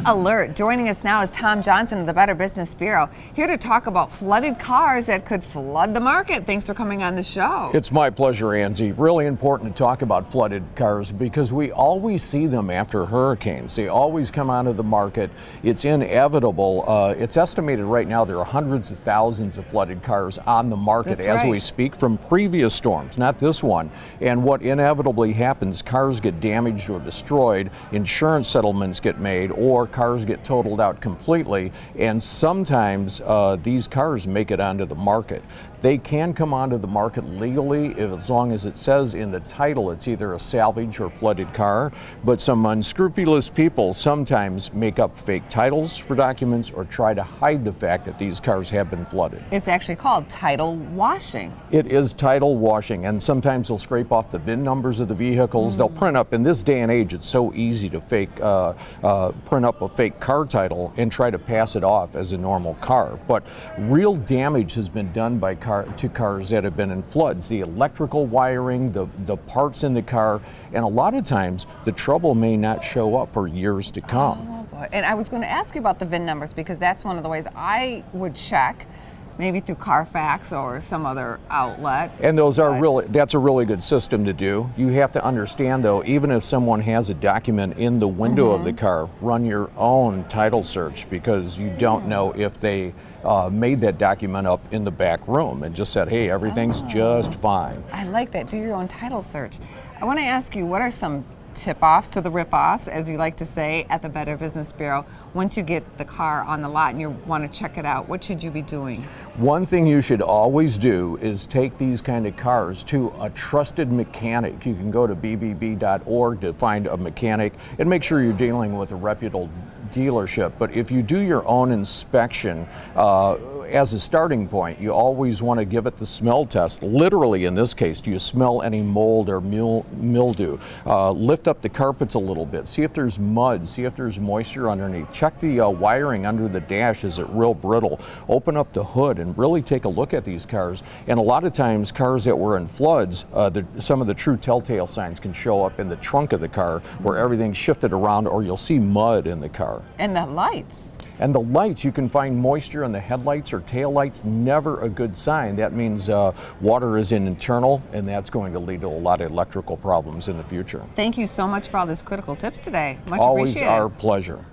Alert. Joining us now is Tom Johnson of the Better Business Bureau, here to talk about flooded cars that could flood the market. Thanks for coming on the show. It's my pleasure, Angie. Really important to talk about flooded cars because we always see them after hurricanes. They always come onto the market. It's inevitable. It's estimated right now there are hundreds of thousands of flooded cars on the market as we speak from previous storms, not this one. And what inevitably happens, cars get damaged or destroyed, insurance settlements get made, or cars get totaled out completely, and sometimes these cars make it onto the market. They can come onto the market legally as long as it says in the title it's either a salvage or flooded car, but some unscrupulous people sometimes make up fake titles for documents or try to hide the fact that these cars have been flooded. It's actually called title washing. It is title washing, and sometimes they'll scrape off the VIN numbers of the vehicles. They'll print up, in this day and age it's so easy to print up a fake car title and try to pass it off as a normal car. But real damage has been done by to cars that have been in floods. The electrical wiring, the parts in the car, and a lot of times the trouble may not show up for years to come. Oh, boy. And I was going to ask you about the VIN numbers because that's one of the ways I would check, maybe through Carfax or some other outlet. And those are that's a really good system to do. You have to understand though, even if someone has a document in the window of the car, run your own title search because you don't know if they made that document up in the back room and just said, hey, everything's just fine. I like that. Do your own title search. I want to ask you, what are some tip-offs to the rip-offs, as you like to say, at the Better Business Bureau? Once you get the car on the lot and you want to check it out, what should you be doing? One thing you should always do is take these kind of cars to a trusted mechanic. You can go to bbb.org to find a mechanic and make sure you're dealing with a reputable dealership. But if you do your own inspection, as a starting point, you always want to give it the smell test. Literally, in this case, do you smell any mold or mildew? Lift up the carpets a little bit, see if there's mud, see if there's moisture underneath. Check the wiring under the dash, is it real brittle? Open up the hood and really take a look at these cars. And a lot of times, cars that were in floods, some of the true telltale signs can show up in the trunk of the car where everything's shifted around, or you'll see mud in the car. And the lights. And the lights, you can find moisture in the headlights or tail lights, never a good sign. That means water is in internal, and that's going to lead to a lot of electrical problems in the future. Thank you so much for all these critical tips today. Much Always appreciated. our pleasure.